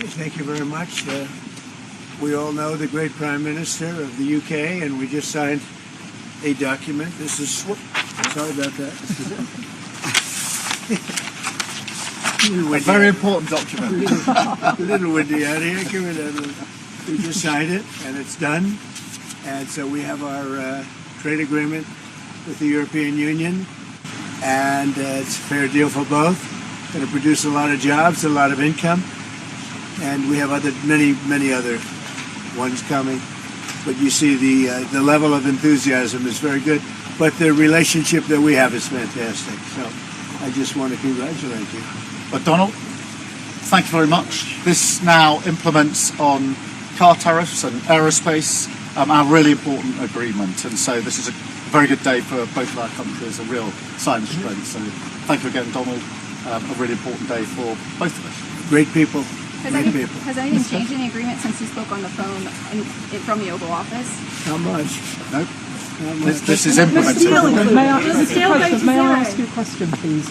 Thank you very much. We all know the great Prime Minister of the UK, and we just signed a document. This is, sorry about that. A very important document. A little windy out here. Give me that. We just signed it, and it's done. And so we have our trade agreement with the European Union, and it's a fair deal for both. Going to produce a lot of jobs, a lot of income, and we have many other ones coming. But you see the level of enthusiasm is very good. But the relationship that we have is fantastic. So I just want to congratulate you. But Donald, thank you very much. This now implements on car tariffs and aerospace, our really important agreement. And so this is a very good day for both of our countries, a real sign of strength. So thank you again, Donald. A really important day for both of us. Great people. Has anything changed in the agreement since you spoke on the phone from the Oval Office? Not much. No. This is implemented. May I ask you a question, please?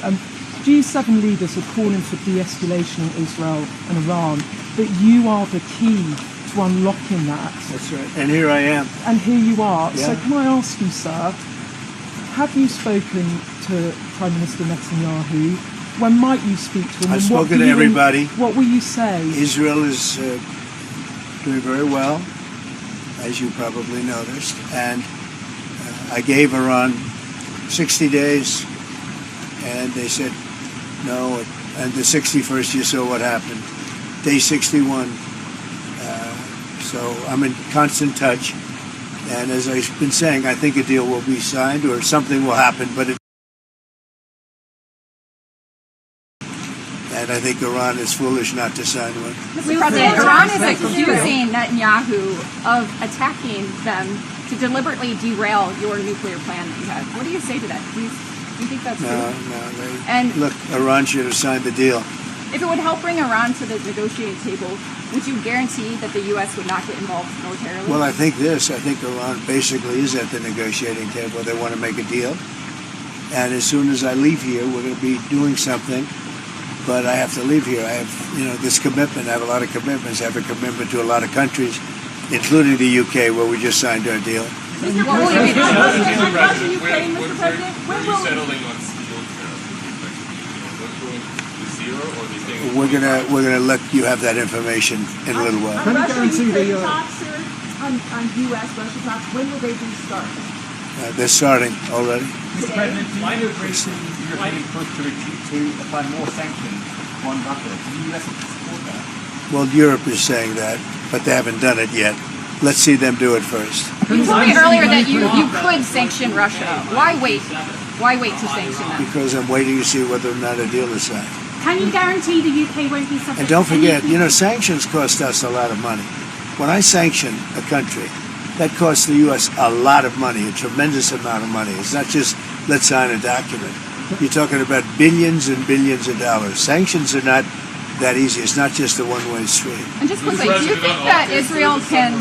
G7 leaders are calling for de-escalation in Israel and Iran, but you are the key to unlocking that. That's right. And here I am. And here you are. Yeah. So can I ask you, sir, have you spoken to Prime Minister Netanyahu? When might you speak to him? I've spoken to everybody. What will you say? Israel is doing very well, as you probably noticed, and I gave Iran 60 days, and they said no, and the 61st you saw what happened. Day 61. So I'm in constant touch, and as I've been saying, I think a deal will be signed or something will happen, but and I think Iran is foolish not to sign one. Mr. President, Iran is accusing Netanyahu of attacking them to deliberately derail your nuclear plan that you have. What do you say to that? Do you think that's true? No. Look, Iran should have signed the deal. If it would help bring Iran to the negotiating table, would you guarantee that the U.S. would not get involved militarily? Well, I think Iran basically is at the negotiating table. They want to make a deal. And as soon as I leave here, we're going to be doing something. But I have to leave here. I have, this commitment. I have a lot of commitments. I have a commitment to a lot of countries, including the UK, where we just signed our deal. Mr. What will you be doing? Ukraine, Mr. President? When are you settling on steel tariffs? Going to zero, or do you think We're gonna let you have that information in a little while. Russia-Ukraine talks on U.S.-Russia talks. When will they be starting? They're starting already. Mr. President, do you agree to the European push to apply more sanctions on Russia? Do the U.S. support that? Well, Europe is saying that, but they haven't done it yet. Let's see them do it first. You told me earlier that you could sanction Russia. Why wait? Why wait to sanction them? Because I'm waiting to see whether or not a deal is signed. Can you guarantee the UK won't be subject? And don't forget, sanctions cost us a lot of money. When I sanction a country, that costs the U.S. a lot of money, a tremendous amount of money. It's not just let's sign a document. You're talking about billions and billions of dollars. Sanctions are not that easy. It's not just a one-way street. And just quickly, do you think that Israel can... Is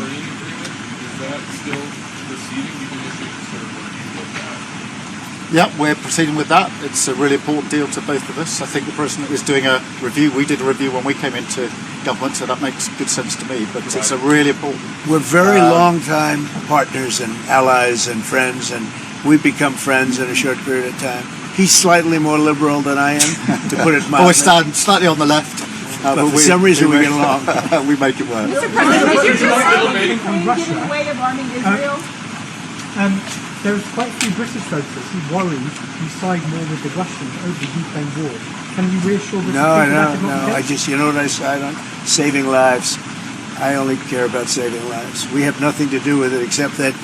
that still proceeding? You can issue sort of review of that. Yeah, we're proceeding with that. It's a really important deal to both of us. I think the President is doing a review. We did a review when we came into government, so that makes good sense to me. But it's a really important... We're very long-time partners and allies and friends, and we've become friends in a short period of time. He's slightly more liberal than I am, to put it mildly. We stand slightly on the left. But for some reason we get along. We make it work. Mr. President, did you just say Ukraine get in the way of arming Israel? There's quite a few British folks that seem worried you side more with the Russians over the Ukraine war. Can you reassure British people No. I just, you know what I side on? Saving lives. I only care about saving lives. We have nothing to do with it except that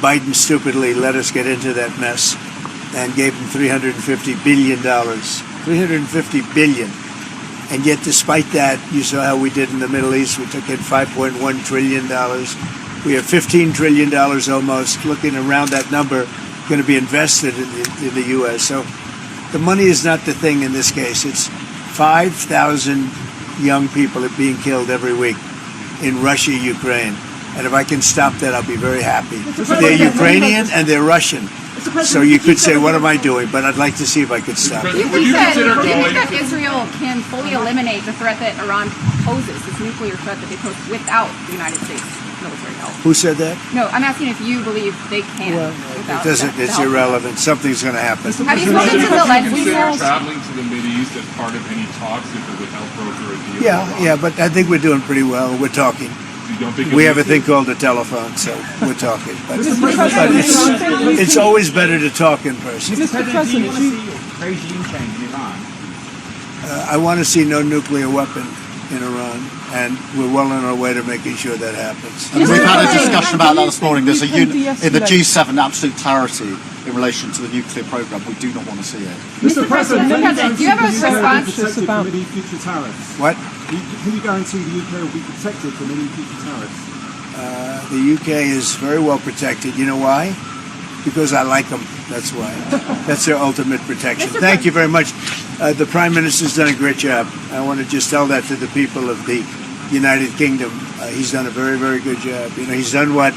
Biden stupidly let us get into that mess and gave him $350 billion. $350 billion. And yet, despite that, you saw how we did in the Middle East. We took in $5.1 trillion. We have $15 trillion almost, looking around that number, going to be invested in the U.S. So the money is not the thing in this case. It's 5,000 young people are being killed every week in Russia, Ukraine. And if I can stop that, I'll be very happy. They're Ukrainian and they're Russian. So you could say, what am I doing? But I'd like to see if I could stop Do it. you Would you think consider that going? Israel can fully eliminate the threat that Iran poses, this nuclear threat that they pose, without the United States military help? Who said that? No, I'm asking if you believe they can. It without doesn't. the It's help. irrelevant. Something's going to happen. Have you spoken to the Would you consider legislators? traveling to the Mideast as part of any talks if it would help broker a deal? Yeah, with Iran? yeah, but I think we're doing pretty well. We're talking. You don't think We it have a needs thing to? called a telephone, so we're talking. But President, it's always better to talk in person. Mr. Do you President, want to see regime change in Iran? I want to see no nuclear weapon in Iran, and we're well on our way to making sure that happens. And we've had a discussion about that this morning. There's a You can in the de-escalate. G7 absolute clarity in relation to the nuclear program. We do not want to see it. Mr. President, do you have a response? protected from any future tariffs? What? Can you guarantee the UK will be protected from any future tariffs? The UK is very well protected. You know why? Because I like them. That's why. That's their ultimate protection. Thank you very much. The Prime Minister's done a great job. I want to just tell that to the people of the United Kingdom. He's done a very, very good job. You know, he's done what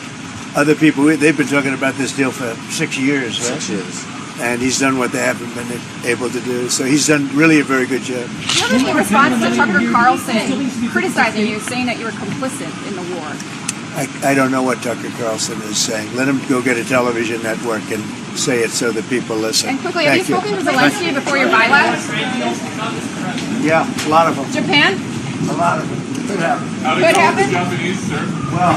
other people, they've been talking about this deal for 6 years, right? 6 years. And he's done what they haven't been able to do. So he's done really a very good job. Do you have any response to Tucker Carlson criticizing you, saying that you were complicit in the war? I don't know what Tucker Carlson is saying. Let him go get a television network and say it so that people listen. And quickly, have you Thank spoken to Zelensky before your bylaws? Yeah, a lot of them. Japan? A lot of them. Could happen. How to Could go with happen? the Japanese, sir? Well,